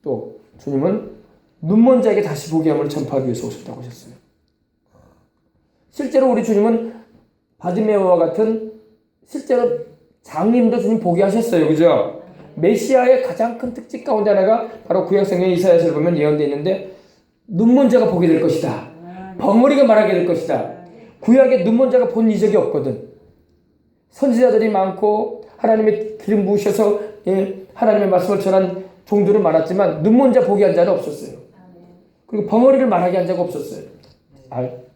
또 주님은 눈먼 자에게 다시 보게 함을 전파하기 위해서 오셨다고 하셨어요. 실제로 우리 주님은 바디메오와 같은 실제로 장님도 주님 보게 하셨어요. 그죠? 메시아의 가장 큰 특징 가운데 하나가 바로 구약성경 이사야서를 보면 예언되어 있는데 눈먼 자가 보게 될 것이다. 벙어리가 말하게 될 것이다. 구약에 눈먼 자가 본 이적이 없거든. 선지자들이 많고 하나님의 기름 부으셔서 하나님의 말씀을 전한 종들은 많았지만 눈먼 자 보게 한 자는 없었어요. 그리고 벙어리를 말하게 한 자가 없었어요.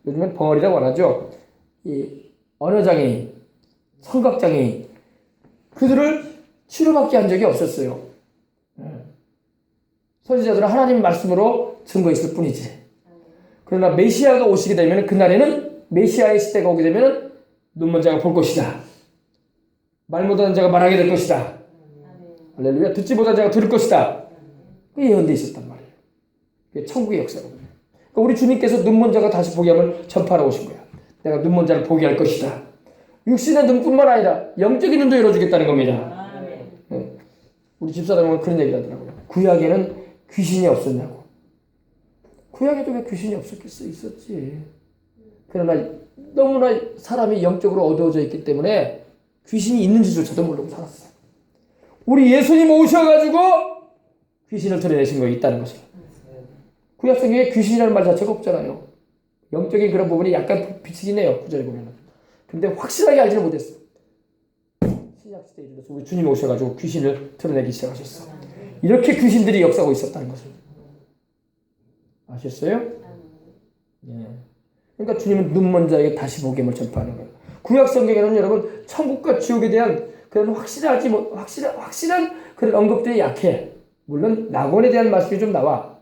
요즘엔 벙어리라고 안 하죠. 이 언어장애인, 청각장애인 그들을 치료받게 한 적이 없었어요. 선지자들은 하나님의 말씀으로 증거했을 뿐이지. 그러나 메시아가 오시게 되면 그날에는 메시아의 시대가 오게 되면 눈먼 자가 볼 것이다. 말 못하는 자가 말하게 될 것이다. 할렐루야. 듣지 못하는 자가 들을 것이다. 그게 예언되어 있었단 말이에요. 그게 천국의 역사거든요. 그러니까 우리 주님께서 눈먼 자가 다시 보게 함을 전파하러 오신 거야. 내가 눈먼 자를 보게 할 것이다. 육신의 눈뿐만 아니라 영적인 눈도 열어주겠다는 겁니다. 네. 우리 집사람은 그런 얘기를 하더라고요. 구약에는 귀신이 없었냐고. 구약에도 왜 귀신이 없었겠어? 있었지. 그러나 너무나 사람이 영적으로 어두워져 있기 때문에 귀신이 있는지조차도 모르고 살았어요. 우리 예수님 오셔가지고 귀신을 드러내신 거에 있다는 것을. 구약 성경에 귀신이라는 말 자체가 없잖아요. 영적인 그런 부분이 약간 비치긴 해요. 구절에 보면. 근데 확실하게 알지는 못했어. 신약 시대에 이르러서 우리 주님이 오셔가지고 귀신을 드러내기 시작하셨어. 이렇게 귀신들이 역사하고 있었다는 것을. 아셨어요? 예. 그러니까 주님은 눈먼 자에게 다시 보게 함을 전파하는 거예요. 구약 성경에는 여러분 천국과 지옥에 대한 그런 확실한 그런 언급들이 약해. 물론 낙원에 대한 말씀이 좀 나와.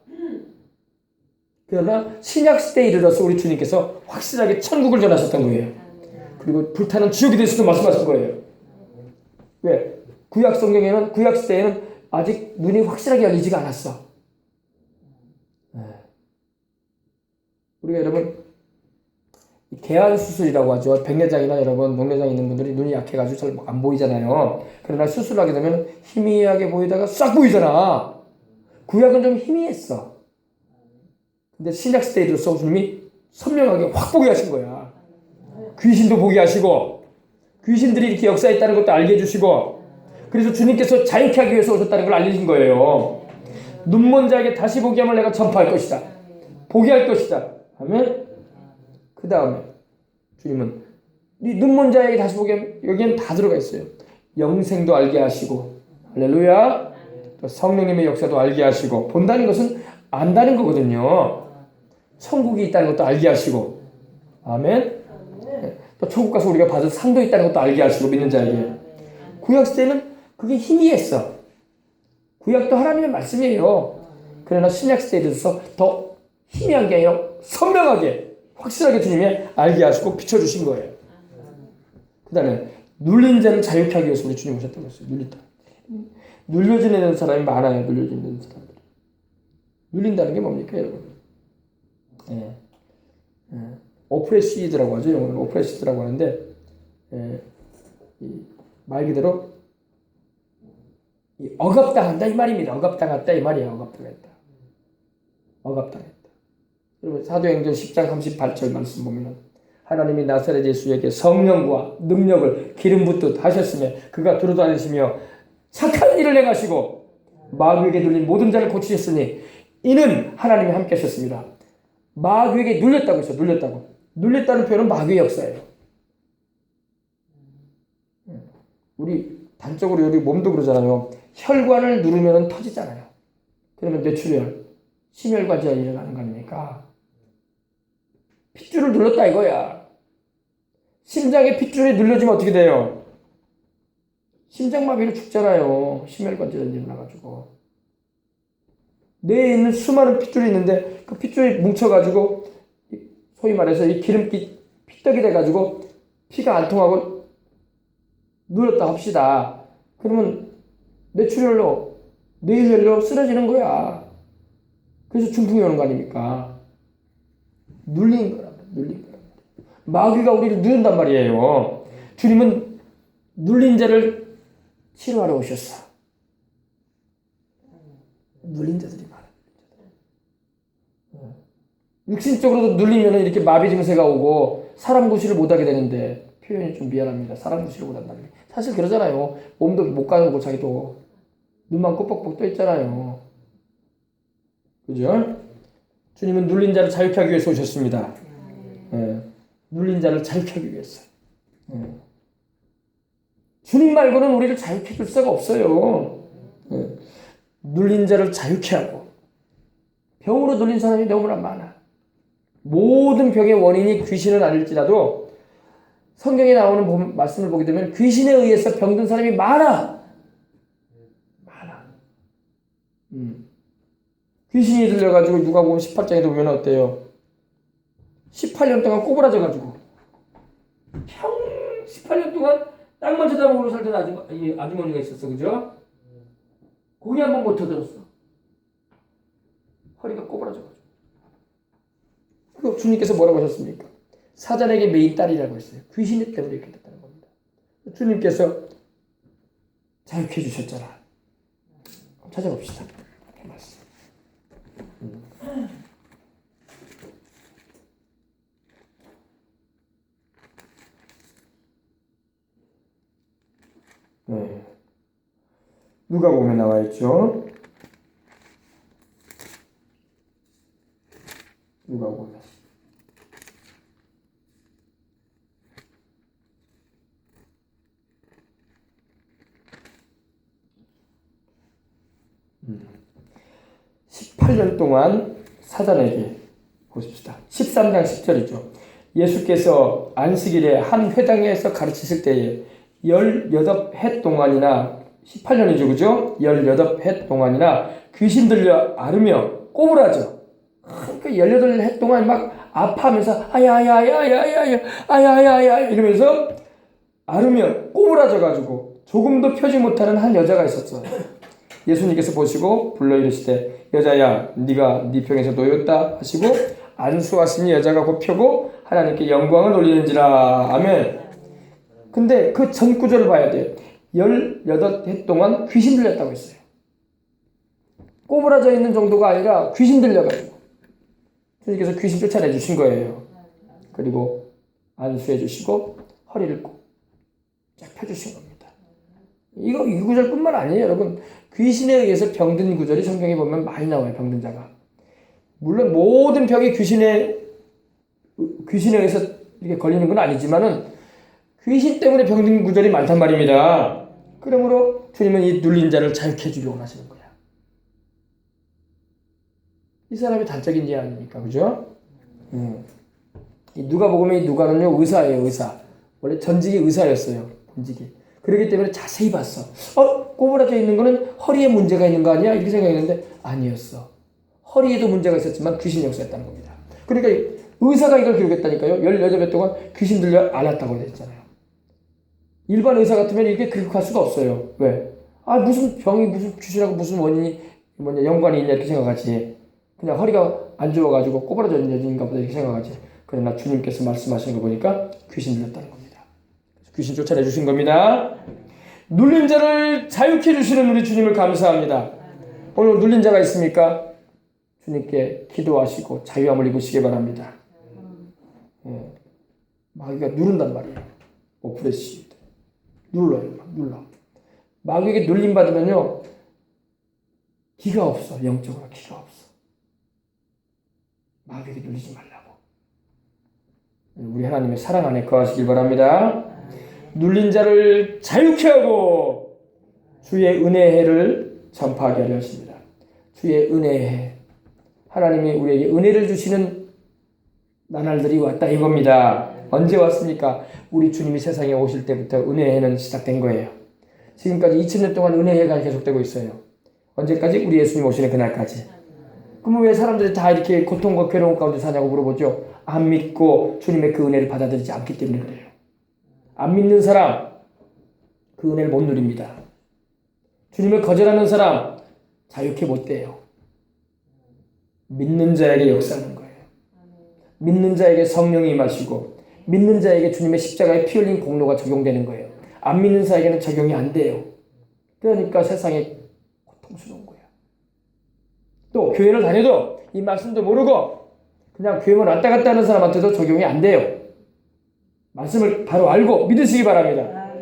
그러나 신약 시대에 이르러서 우리 주님께서 확실하게 천국을 전하셨던 거예요. 그리고 불타는 지옥에 대해서도 말씀하신 거예요. 왜? 구약 성경에는 구약 시대에는 아직 눈이 확실하게 열리지가 않았어. 우리가 여러분 개안 수술이라고 하죠. 백내장이나 여러분 녹내장 있는 분들이 눈이 약해가지고 잘 안 보이잖아요. 그러나 수술을 하게 되면 희미하게 보이다가 싹 보이잖아. 구약은 좀 희미했어. 근데 신약 시대에 들어서 주님이 선명하게 확 보게 하신 거야. 귀신도 보게 하시고 귀신들이 이렇게 역사했다는 것도 알게 해주시고 그래서 주님께서 자유케 하기 위해서 오셨다는 걸 알려준 거예요. 눈먼 자에게 다시 보게 함을 내가 전파할 것이다. 보게 할 것이다. 하면 그 다음에 주님은 이 눈먼 자에게 다시 보게 하면 여기에는 다 들어가 있어요. 영생도 알게 하시고 할렐루야. 또 성령님의 역사도 알게 하시고 본다는 것은 안다는 거거든요. 천국이 있다는 것도 알게 하시고 아멘. 또 천국 가서 우리가 받을 상도 있다는 것도 알게 하시고 믿는 자에게. 구약 시대는 그게 희미했어. 구약도 하나님의 말씀이에요. 그러나 신약 시대에 들어서 더 희미한 게 아니라 선명하게 확실하게 주님이 알게 하시고 비춰주신 거예요. 그 다음에 눌린 자를 자유케 하기 위해서 우리 주님 오셨다고 했어요. 눌린다. 눌려지는 사람이 많아요. 눌려지는 사람들이. 눌린다는 게 뭡니까 여러분? 오프레시드라고 하죠. 영어로 오프레시드라고 하는데 말 그대로 억압당한다 이 말입니다. 억압당했다 이 말이에요. 억압당했다. 억압당했다. 여러분 사도행전 10장 38절 말씀 보면 하나님이 나사렛 예수에게 성령과 능력을 기름 붓듯 하셨으며 그가 두루다니시며 착한 일을 행하시고 마귀에게 눌린 모든 자를 고치셨으니 이는 하나님이 함께 하셨습니다. 마귀에게 눌렸다고 했어요. 눌렸다는 표현은 마귀의 역사예요. 우리 단적으로 우리 몸도 그러잖아요. 혈관을 누르면 터지잖아요. 그러면 뇌출혈, 심혈관 질환이 일어나는 거 아닙니까? 핏줄을 눌렀다 이거야. 심장에 핏줄이 눌려지면 어떻게 돼요? 심장마비로 죽잖아요. 심혈관 질환이 일어나가지고. 뇌에 있는 수많은 핏줄이 있는데 그 핏줄이 뭉쳐가지고 소위 말해서 이 기름기 피떡이 돼가지고 피가 안 통하고 눌렀다 합시다. 그러면 뇌출혈로 뇌혈로 쓰러지는 거야. 그래서 중풍이 오는 거 아닙니까? 눌린 거랍니다. 마귀가 우리를 누른단 말이에요. 주님은 눌린 자를 치료하러 오셨어. 눌린 자들이 많아요. 육신적으로도 눌리면 이렇게 마비 증세가 오고 사람 구실을 못하게 되는데, 표현이 좀 미안합니다. 사람 구실을 못한다는 게. 사실 그러잖아요. 몸도 못 가는 거 자기도. 눈만 꼬뻑꼬뻑 떠 있잖아요. 그죠? 주님은 눌린 자를 자유케 하기 위해서 오셨습니다. 눌린 자를 자유케 하기 위해서. 주님 말고는 우리를 자유케 해줄 수가 없어요. 눌린 자를 자유케 하고. 병으로 눌린 사람이 너무나 많아. 모든 병의 원인이 귀신은 아닐지라도 성경에 나오는 말씀을 보게 되면 귀신에 의해서 병든 사람이 많아. 귀신이 들려가지고 누가복음 18장에도 보면 어때요? 18년 동안 꼬부라져가지고 18년 동안 땅만 쳐다보고 살던 아주머니가 있었어. 그죠? 고기 한 번 못 터들었어. 허리가 꼬부라져가지고. 그 주님께서 뭐라고 하셨습니까? 사자에게 매인 딸이라고 했어요. 귀신 때문에 이렇게 됐다는 겁니다. 주님께서 자유케 해주셨잖아. 찾아봅시다. 누가복음에 나와 있죠. 누가복음. 음. 18년 동안 사단에게 보십시다. 13장 10절이죠. 예수께서 안식일에 한 회당에서 가르치실 때에 18해 동안이나 18년이죠. 그죠? 18해 동안이나 귀신 들려 앓으며 꼬부라져. 그러니까 18해 동안 막 아파하면서 아야야야야야야야야야 이러면서 앓으며 꼬부라져 가지고 조금도 펴지 못하는 한 여자가 있었어요. 예수님께서 보시고 불러 이르시되 여자야 네가 네 병에서 놓였다 하시고 안수하시니 여자가 곧 펴고 하나님께 영광을 돌리는지라. 아멘. 근데 그 전 구절을 봐야 돼요. 18해 동안 귀신 들렸다고 했어요. 꼬부라져 있는 정도가 아니라 귀신 들려가지고 주님께서 귀신 쫓아내 주신 거예요. 그리고 안수해 주시고 허리를 꼭 쫙 펴주신 겁니다. 이 구절뿐만 아니에요. 여러분, 귀신에 의해서 병든 구절이 성경에 보면 많이 나와요. 병든 자가. 물론 모든 병이 귀신에 의해서 이렇게 걸리는 건 아니지만은 귀신 때문에 병든 구절이 많단 말입니다. 그러므로 주님은 이 눌린 자를 자유케 해주려고 하시는 거야. 이 사람이 단적인 예 아닙니까? 그죠? 이 누가복음의 누가는요, 의사예요, 의사. 원래 전직이 의사였어요. 전직이. 그렇기 때문에 자세히 봤어. 꼬부라져 있는 거는 허리에 문제가 있는 거 아니야? 이렇게 생각했는데 아니었어. 허리에도 문제가 있었지만 귀신 역사였다는 겁니다. 그러니까 의사가 이걸 기록했다니까요. 18배 동안 귀신 들려 앓았다고 했잖아요. 일반 의사 같으면 이렇게 기록할 수가 없어요. 왜? 무슨 병이 무슨 귀신하고 무슨 원인이 연관이 있냐 이렇게 생각하지. 그냥 허리가 안 좋아가지고 꼬부라져 있는 여인인가 보다 이렇게 생각하지. 그러나 주님께서 말씀하시는 거 보니까 귀신 들렸다는 겁니다. 귀신 쫓아내 주신 겁니다. 눌린 자를 자유케 해주시는 우리 주님을 감사합니다. 오늘 눌린 자가 있습니까? 주님께 기도하시고 자유함을 입으시기 바랍니다. 마귀가 누른단 말이에요. 오프레시 눌러요. 눌러. 마귀에게 눌림 받으면요 기가 없어. 영적으로 기가 없어. 마귀에게 눌리지 말라고. 우리 하나님의 사랑 안에 거하시길 바랍니다. 눌린 자를 자유케 하고 주의 은혜의 해를 전파하게 하려 하십니다. 주의 은혜의 해. 하나님이 우리에게 은혜를 주시는 나날들이 왔다 이겁니다. 언제 왔습니까? 우리 주님이 세상에 오실 때부터 은혜의 해는 시작된 거예요. 지금까지 2000년 동안 은혜의 해가 계속되고 있어요. 언제까지? 우리 예수님 오시는 그날까지. 그럼 왜 사람들이 다 이렇게 고통과 괴로움 가운데 사냐고 물어보죠. 안 믿고 주님의 그 은혜를 받아들이지 않기 때문에 그래요. 안 믿는 사람 그 은혜를 못 누립니다. 주님을 거절하는 사람 자유케 못 돼요. 믿는 자에게 역사하는 거예요. 믿는 자에게 성령이 임하시고 믿는 자에게 주님의 십자가에 피 흘린 공로가 적용되는 거예요. 안 믿는 자에게는 적용이 안 돼요. 그러니까 세상에 고통스러운 거야. 또 교회를 다녀도 이 말씀도 모르고 그냥 교회만 왔다 갔다 하는 사람한테도 적용이 안 돼요. 말씀을 바로 알고 믿으시기 바랍니다.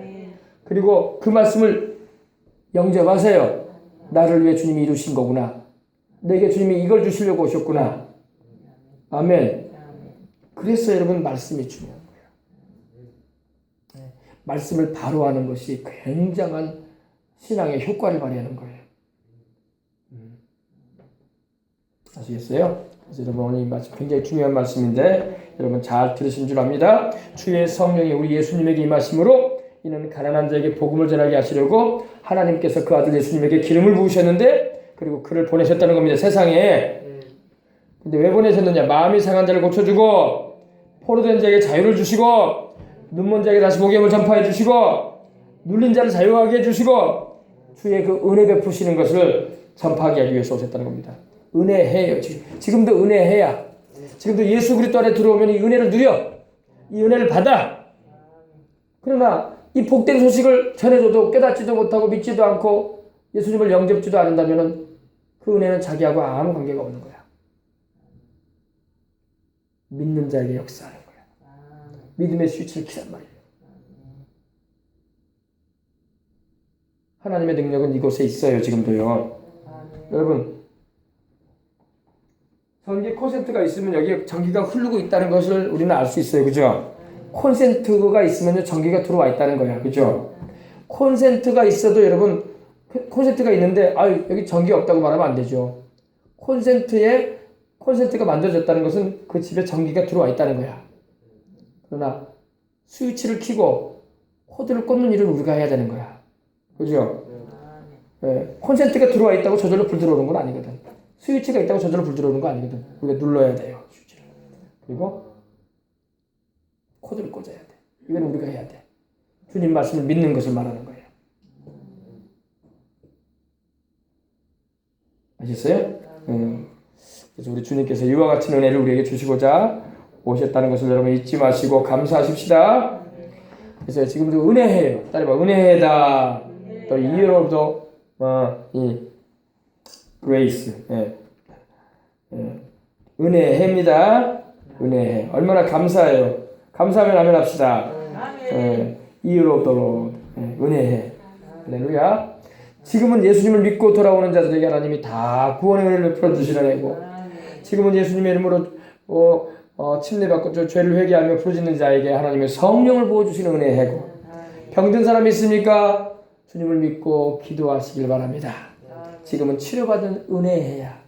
그리고 그 말씀을 영접하세요. 나를 위해 주님이 이루신 거구나. 내게 주님이 이걸 주시려고 오셨구나. 아멘. 그래서 여러분 말씀이 중요한 거예요. 말씀을 바로 하는 것이 굉장한 신앙의 효과를 발휘하는 거예요. 아시겠어요? 그래서 여러분 오늘 이 말씀 굉장히 중요한 말씀인데 여러분 잘 들으신 줄 압니다. 주의 성령이 우리 예수님에게 임하심으로 이는 가난한 자에게 복음을 전하게 하시려고 하나님께서 그 아들 예수님에게 기름을 부으셨는데 그리고 그를 보내셨다는 겁니다. 세상에. 근데 왜 보내셨느냐? 마음이 상한 자를 고쳐주고 포로된 자에게 자유를 주시고 눈먼 자에게 다시 복음을 전파해 주시고 눌린 자를 자유하게 해주시고 주의 그 은혜 베푸시는 것을 전파하기 위해서 오셨다는 겁니다. 은혜해요. 지금도 은혜해야. 지금도 예수 그리스도 안에 들어오면 이 은혜를 누려. 이 은혜를 받아. 그러나 이 복된 소식을 전해줘도 깨닫지도 못하고 믿지도 않고 예수님을 영접지도 않는다면 그 은혜는 자기하고 아무 관계가 없는 거야. 믿는 자에게 역사하는 거야. 믿음의 스위치를 키란 말이에요. 하나님의 능력은 이곳에 있어요. 지금도요. 여러분 전기 콘센트가 있으면 여기에 전기가 흐르고 있다는 것을 우리는 알 수 있어요. 그죠? 콘센트가 있으면 전기가 들어와 있다는 거야. 그죠? 콘센트가 있어도 여러분 콘센트가 있는데 여기 전기 없다고 말하면 안 되죠. 콘센트가 만들어졌다는 것은 그 집에 전기가 들어와 있다는 거야. 그러나 스위치를 켜고 코드를 꽂는 일을 우리가 해야 되는 거야. 그죠? 네. 콘센트가 들어와 있다고 저절로 불 들어오는 건 아니거든. 스위치가 있다고 저절로 불 들어오는 거 아니거든. 우리가 눌러야 돼요. 스위치를. 그리고 코드를 꽂아야 돼. 이건 우리가 해야 돼. 주님 말씀을 믿는 것을 말하는 거예요. 아셨어요? 그래서 우리 주님께서 이와 같은 은혜를 우리에게 주시고자 오셨다는 것을 여러분 잊지 마시고 감사하십시다. 그래서 지금도 은혜해요. 따라해봐. 은혜다. 또 이어로도 이 grace. 은혜입니다. 은혜해. 얼마나 감사해요. 감사하면 아멘 합시다. 이어로도 은혜해. 할렐루야. 지금은 예수님을 믿고 돌아오는 자들에게 하나님이 다 구원의 은혜를 베풀어 주시는 애고 지금은 예수님의 이름으로 침례받고 죄를 회개하며 부르짖는 자에게 하나님의 성령을 부어주시는 은혜의 해고 병든 사람이 있습니까? 주님을 믿고 기도하시길 바랍니다. 지금은 치료받은 은혜의 해야.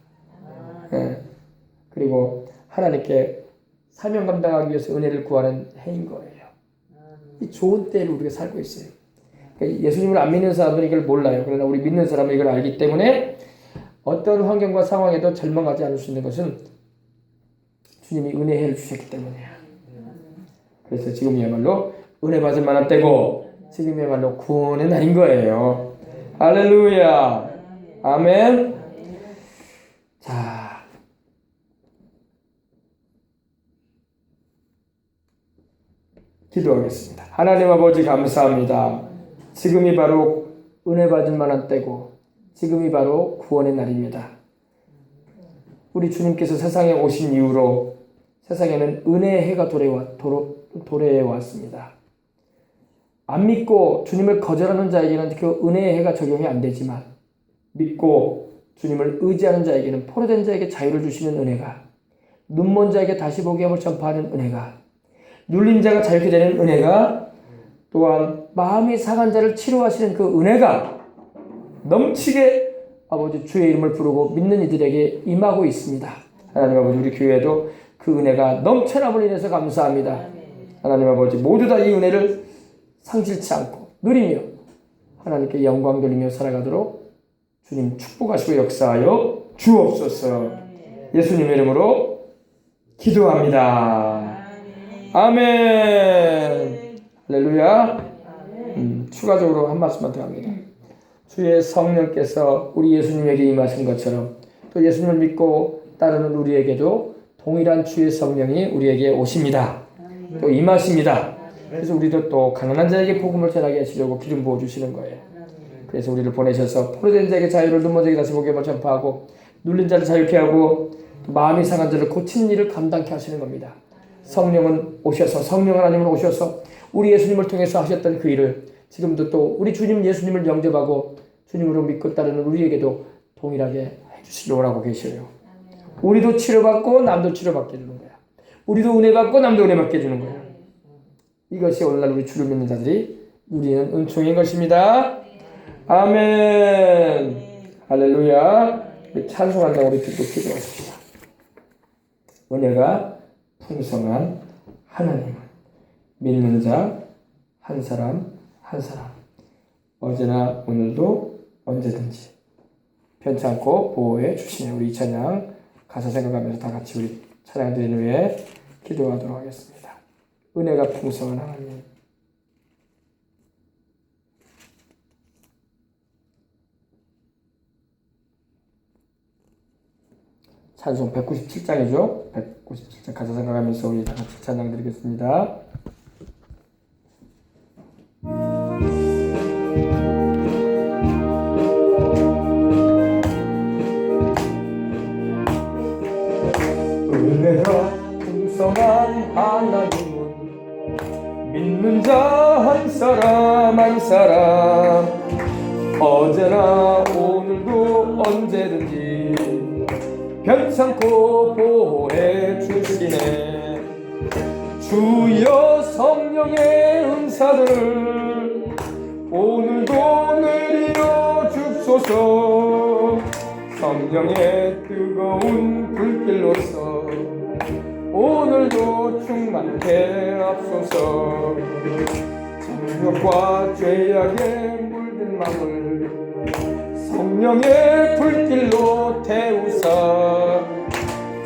그리고 하나님께 사명 감당하기 위해서 은혜를 구하는 해인 거예요. 이 좋은 때를 우리가 살고 있어요. 예수님을 안 믿는 사람들은 이걸 몰라요. 그러나 우리 믿는 사람은 이걸 알기 때문에 어떤 환경과 상황에도 절망하지 않을 수 있는 것은 주님이 은혜를 주셨기 때문이에요. 그래서 지금이야말로 은혜 받을 만한 때고 지금이야말로 구원의 날인 거예요. 할렐루야. 아멘. 자, 기도하겠습니다. 하나님 아버지 감사합니다. 지금이 바로 은혜 받을 만한 때고 지금이 바로 구원의 날입니다. 우리 주님께서 세상에 오신 이후로 세상에는 은혜의 해가 도래해왔습니다. 안 믿고 주님을 거절하는 자에게는 그 은혜의 해가 적용이 안 되지만 믿고 주님을 의지하는 자에게는 포로된 자에게 자유를 주시는 은혜가 눈먼 자에게 다시 보게 함을 전파하는 은혜가 눌린 자가 자유케 되는 은혜가 또한 마음이 상한 자를 치료하시는 그 은혜가 넘치게 아버지 주의 이름을 부르고 믿는 이들에게 임하고 있습니다. 하나님 아버지 우리 교회에도 그 은혜가 넘쳐남을 인해서 감사합니다. 하나님 아버지 모두 다 이 은혜를 상실치 않고 누리며 하나님께 영광 돌리며 살아가도록 주님 축복하시고 역사하여 주옵소서. 예수님의 이름으로 기도합니다. 아멘. 할렐루야. 추가적으로 한 말씀만 더 합니다. 주의 성령께서 우리 예수님에게 임하신 것처럼 또 예수님을 믿고 따르는 우리에게도 동일한 주의 성령이 우리에게 오십니다. 또 임하십니다. 그래서 우리도 또 가난한 자에게 복음을 전하게 하시려고 기름 부어주시는 거예요. 그래서 우리를 보내셔서 포로된 자에게 자유를 눈먼 자에게 다시 복음을 전파하고 눌린 자를 자유케 하고 마음이 상한 자를 고치는 일을 감당케 하시는 겁니다. 성령은 오셔서, 성령 하나님은 오셔서 우리 예수님을 통해서 하셨던 그 일을 지금도 또 우리 주님 예수님을 영접하고 주님으로 믿고 따르는 우리에게도 동일하게 해주시려고 하고 계셔요. 우리도 치료받고 남도 치료받게 해주는 거야. 우리도 은혜 받고 남도 은혜 받게 해주는 거야. 이것이 오늘날 우리 주를 믿는 자들이 누리는 은총인 것입니다. 아멘. 할렐루야. 찬송한다고 우리 듣고 기도하십시다. 은혜가 풍성한 하나님은 믿는 자 한 사람 한 사람 어제나 오늘도 언제든지 변치 않고 보호해 주시는 우리 이 찬양 가사 생각하면서 다 같이 우리 찬양 드린 후에 기도하도록 하겠습니다. 은혜가 풍성한 하나님, 찬송 197장이죠. 197장 가사 생각하면서 우리 다 같이 찬양 드리겠습니다. 은혜가 풍성한 하나님은 믿는 자 한 사람 한 사람 어제나 오늘도 언제든지 변찮고 보호해 주시네. 주여 성령의 은사들을 오늘도 내리어 주소서. 성령의 뜨거운 불길로서 오늘도 충만케 앞소서. 정욕과 죄악에 물든 마음을 성령의 불길로 태우사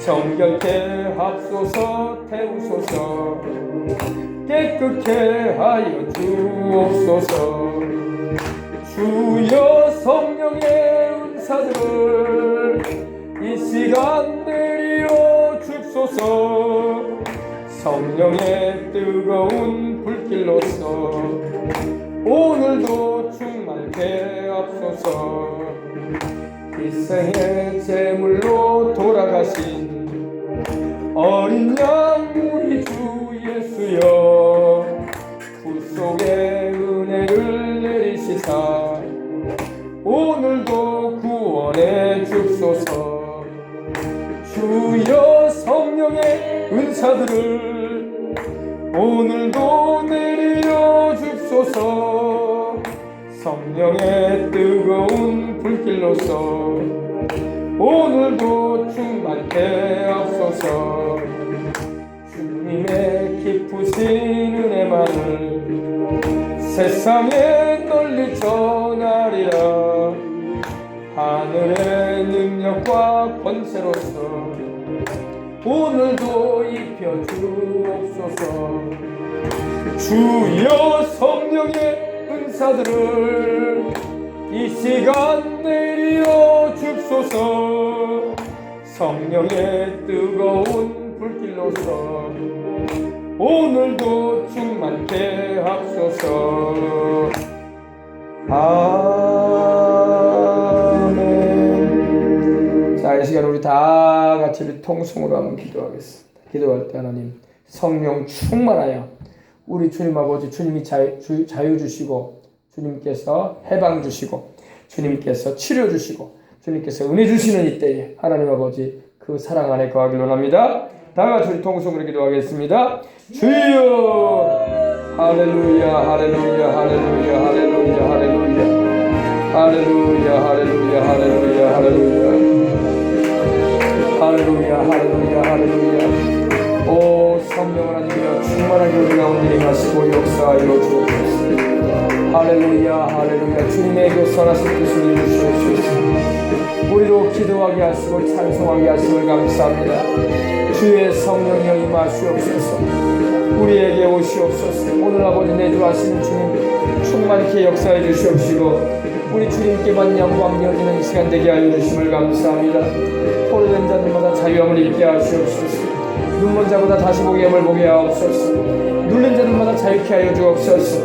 정결케 합소서. 태우소서. 깨끗게 하여 주옵소서. 주여 성령의 은사들을 이 시간 내리어 주소서. 성령의 뜨거운 불길로서 오늘도 충만케 앞소서. 일생의 제물로 돌아가신 어린 양 우리 주 예수여 구속의 은혜를 내리시사 오늘도 구원해 주소서. 주여 성령의 은사들을 오늘도 내려 주소서. 성령의 뜨거운 불길로서 오늘도 충만케 앞소서. 주님의 깊으신 은혜만을 세상에 널리 전하리라. 하늘의 능력과 권세로서 오늘도 입혀 주옵소서. 주여 성령의 은사들을 이 시간 내리어 주소서. 성령의 뜨거운 불길로서 오늘도 충만케 하소서. 아멘. 자, 이 시간 우리 다 같이 우리 통성으로 한번 기도하겠습니다. 기도할 때 하나님 성령 충만하여 우리 주님 아버지, 주님이 자유 주시고 주님께서 해방 주시고 주님께서 치료 주시고 주님께서 은혜 주시는 이때에 하나님 아버지 그 사랑 안에 거하길 원합니다. 다 같이 우리 통성으로 기도하겠습니다. 주여 할렐루야 할렐루야 할렐루야 할렐루야 할렐루야 할렐루야 할렐루야 할렐루야 할렐루야 할렐루야 할렐루야 할렐루야. 오 성령 하나님이여 충만하게 우리 가운데 임하시고 역사하여 주옵소서. 할렐루야 할렐루야. 주님의 선하신 뜻을 이루시옵소서. 우리로 기도하게 하시고 찬송하게 하심을 감사합니다. 주의 성령이여 임하시옵소서. 우리에게 오시옵소서. 오늘 아버지 내주하시는 주님 충만케 역사해 주시옵시고 우리 주님께만 영광 여기는 이 시간 되게 하여 주심을 감사합니다. 포로된 자들마다 자유함을 입게 하시옵소서. 눈먼 자보다 다시 보게 함을 보게 하옵소서. 눌린 자들마다 자유케 하여 주옵소서.